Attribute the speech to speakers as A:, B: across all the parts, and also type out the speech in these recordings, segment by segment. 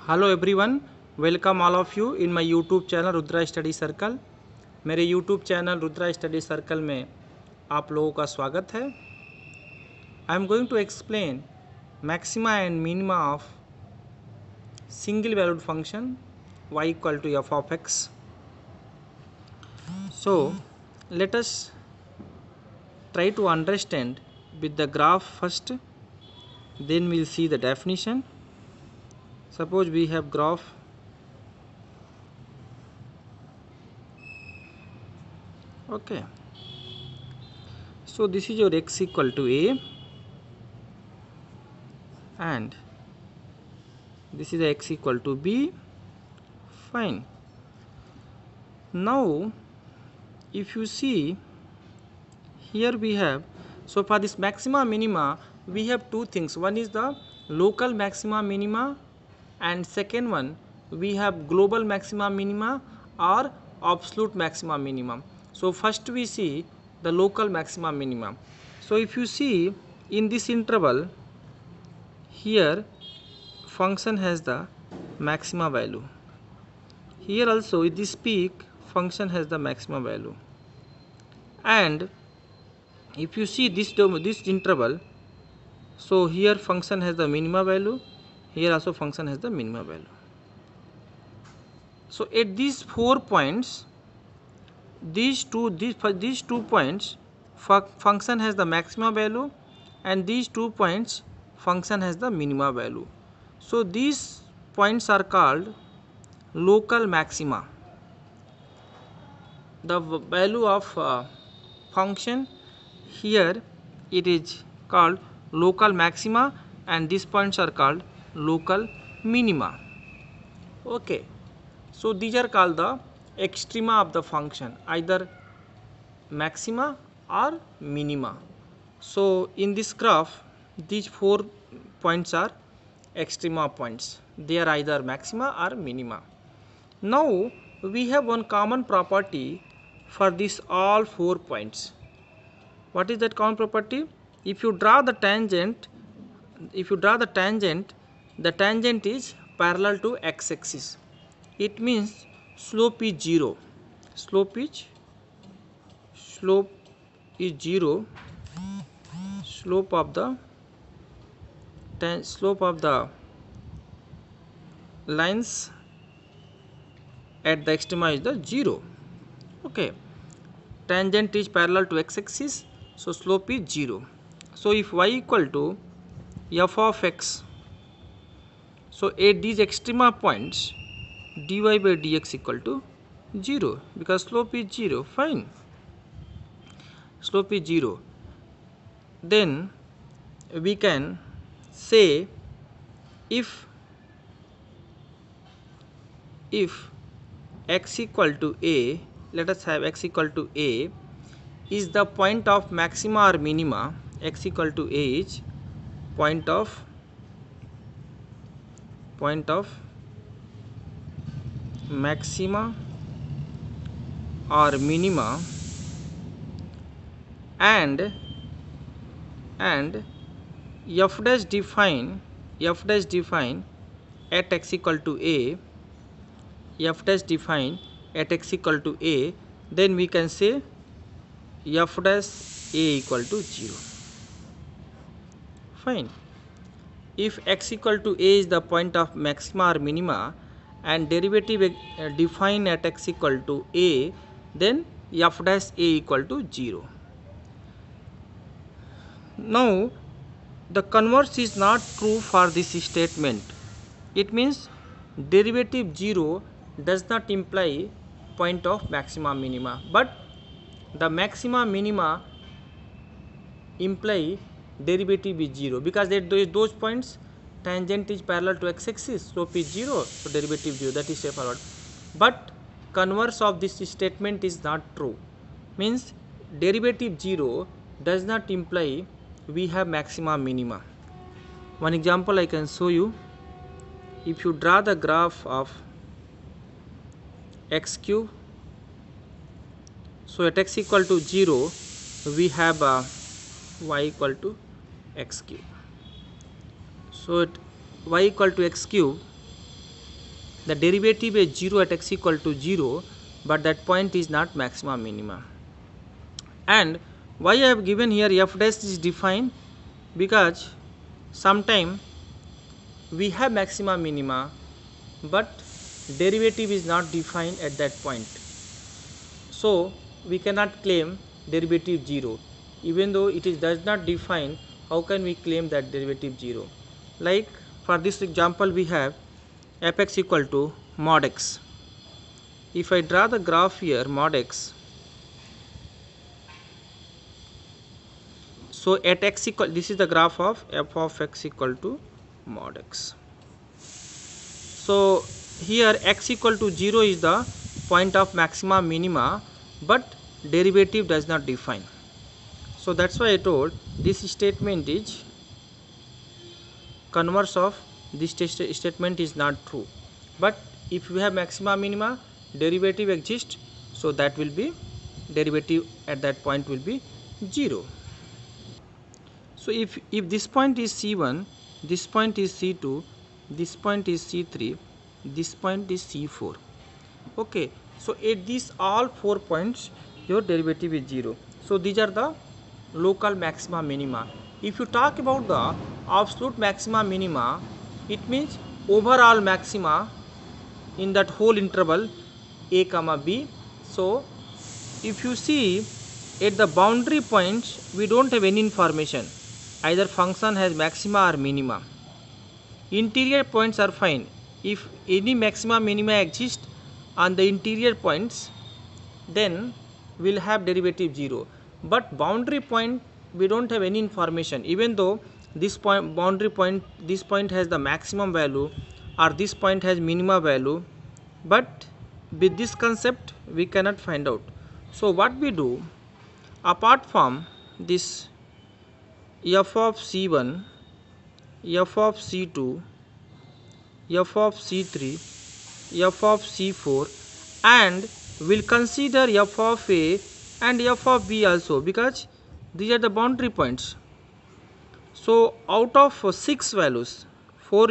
A: Hello everyone, welcome all of you in my YouTube channel Rudra study circle. मेरे YouTube channel Rudra study circle में आप लोगों का स्वागत है। I am going to explain maxima and minima of single valued function y equal to F of X. So let us try to understand with the graph first, then we'll see the definition. Suppose we have graph okay, so this is your x equal to a and this is x equal to b. Fine. Now if you see here we have, so for this maxima minima we have two things. One is the local maxima minima and second one we have global maxima minima or absolute maxima minimum. So first we see the local maxima minimum. So if you see in this interval here function has the maxima value, here also in this peak function has the maxima value, and if you see this interval, so here function has the minima value, here also function has the minima value. So at these 4 points, these two points function has the maxima value and these 2 points function has the minima value. So these points are called local maxima. The value of function here it is called local maxima and these points are called local minima. Okay, so these are called the extrema of the function, either maxima or minima. So in this graph these 4 points are extrema points, they are either maxima or minima. Now we have one common property for this all 4 points. What is that common property? If you draw the tangent, the tangent is parallel to x-axis. It means slope is 0. Slope is 0. Slope of the lines at the extrema is the 0. Okay, tangent is parallel to x-axis, so slope is 0. So if y equal to f of x, so at these extrema points dy by dx equal to 0 because slope is 0. Fine, slope is 0. Then we can say if x equal to a, let us have x equal to a is the point of maxima or minima, x equal to a is point of maxima or minima, and f dash define at x equal to a, then we can say f dash a equal to 0. Fine. If x equal to a is the point of maxima or minima and derivative define at x equal to a, then f dash a equal to 0. Now the converse is not true for this statement. It means derivative 0 does not imply point of maxima minima, but the maxima minima imply derivative is 0 because at those points tangent is parallel to x-axis, slope is 0, so derivative 0, that is straightforward. But converse of this statement is not true, means derivative 0 does not imply we have maxima minima. One example I can show you. If you draw the graph of x cube, so at x equal to 0 we have y equal to x cube. So at y equal to x cube the derivative is 0 at x equal to 0, but that point is not maxima minima. And why I have given here f dash is defined, because sometime we have maxima minima but derivative is not defined at that point, so we cannot claim derivative 0. Even though it is does not define, how can we claim that derivative 0? Like for this example we have fx equal to mod x. If I draw the graph here mod x, so at x equal, this is the graph of f of x equal to mod x. So here x equal to 0 is the point of maxima minima, but derivative does not define. So that's why I told this statement is converse of this statement is not true. But if you have maxima minima, derivative exists, so that will be derivative at that point will be 0. So if this point is C1, this point is C2, this point is C3, this point is C4. Okay, so at these all 4 points your derivative is 0. So these are the local maxima minima. If you talk about the absolute maxima minima, it means overall maxima in that whole interval a comma b. So if you see at the boundary points, we don't have any information, either function has maxima or minima. Interior points are fine. If any maxima minima exist on the interior points, then we'll have derivative 0. But boundary point, we don't have any information. Even though this point, boundary point, this point has the maximum value or this point has minima value, but with this concept we cannot find out. So what we do, apart from this f of c1, f of c2, f of c3, f of c4, and we'll consider f of a and f of b also, because these are the boundary points. So out of 6 values, 4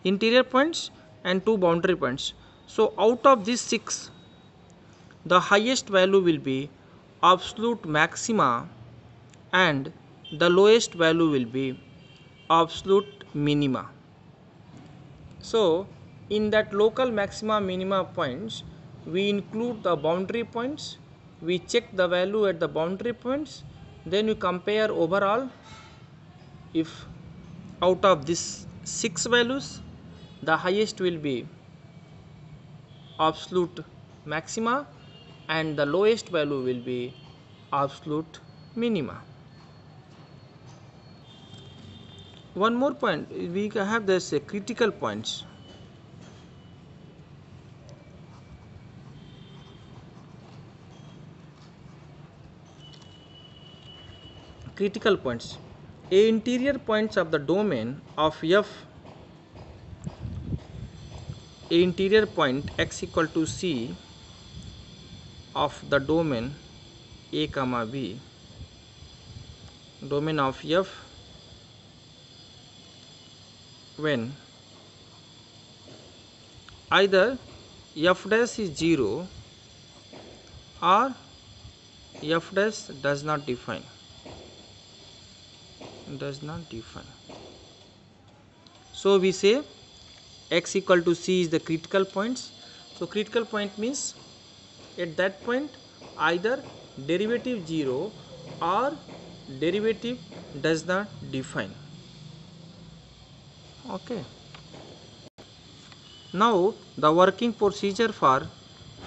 A: interior points and 2 boundary points. So out of these 6, the highest value will be absolute maxima and the lowest value will be absolute minima. So in that local maxima minima points, we include the boundary points, we check the value at the boundary points, then we compare overall. If out of these 6 values, the highest will be absolute maxima and the lowest value will be absolute minima. One more point, we have this critical points. Critical points. A interior points of the domain of f, a interior point x equal to c of the domain a comma b, domain of f, when either f dash is 0 or f dash does not define. So we say x equal to c is the critical points. So critical point means at that point either derivative 0 or derivative does not define. Okay. Now the working procedure for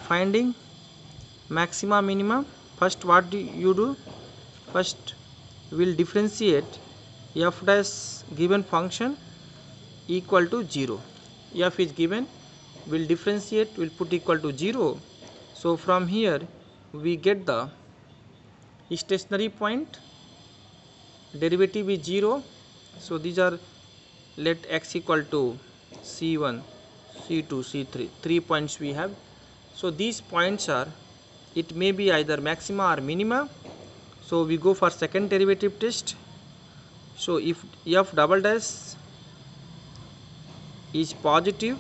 A: finding maxima minima. First what do you do? First we'll differentiate f dash given function equal to 0. F is given, we'll differentiate, we'll put equal to 0. So from here we get the stationary point, derivative is 0. So these are, let x equal to c1, c2, c3, 3 points we have. So these points are, it may be either maxima or minima. So we go for second derivative test. So if f double dash is positive,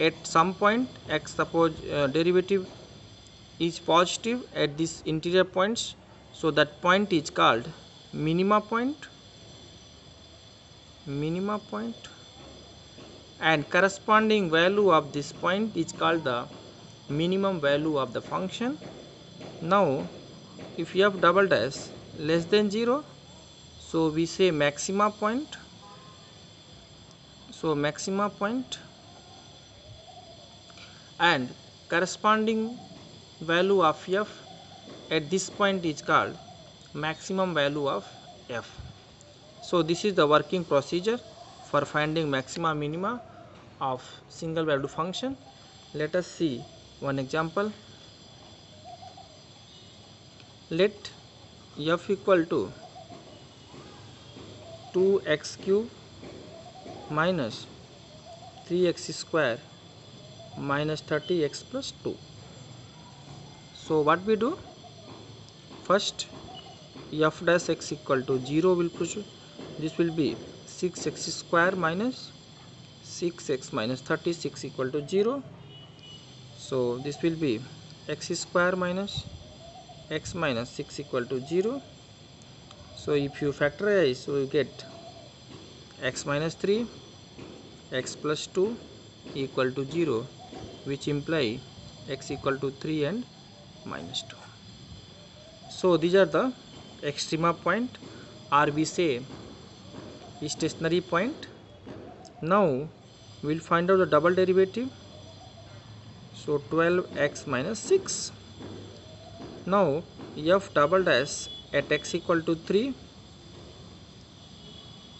A: at some point x, suppose derivative is positive at this interior points, so that point is called minima point, and corresponding value of this point is called the minimum value of the function. Now if f double dash less than 0, so we say maxima point, and corresponding value of f at this point is called maximum value of f. So this is the working procedure for finding maxima minima of single value function. Let us see one example. Let f equal to 2x cube minus 3x square minus 30x plus 2. So what we do? First, f dash x equal to 0 will push. This will be 6x square minus 6x minus 36 equal to 0. So this will be x square minus x minus 6 equal to 0. So if you factorize, so you get x minus 3, x plus 2 equal to 0, which imply x equal to 3 and minus 2. So these are the extrema point, or we say stationary point. Now we will find out the double derivative. So 12x minus 6. Now f double dash at x equal to 3,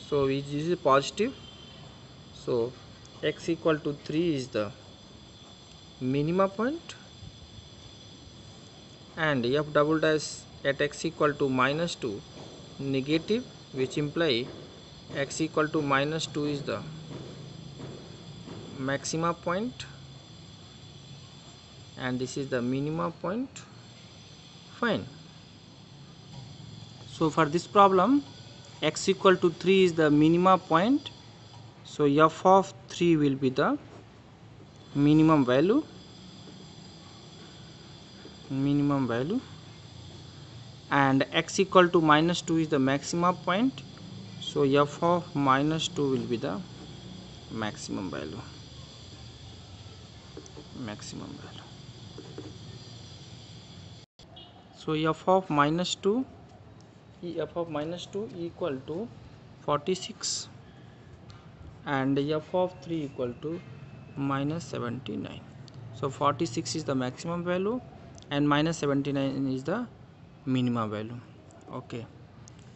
A: so this is positive, so x equal to 3 is the minima point, and f double dash at x equal to minus 2 negative, which imply x equal to minus 2 is the maxima point, and this is the minima point. Fine. So for this problem, x equal to 3 is the minima point, so f of 3 will be the minimum value, and x equal to minus 2 is the maxima point, so f of minus 2 will be the maximum value. So f of minus 2 equal to 46, and f of 3 equal to minus 79. So 46 is the maximum value and minus 79 is the minimum value. Okay,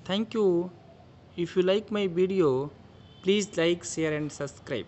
A: thank you. If you like my video, please like, share and subscribe.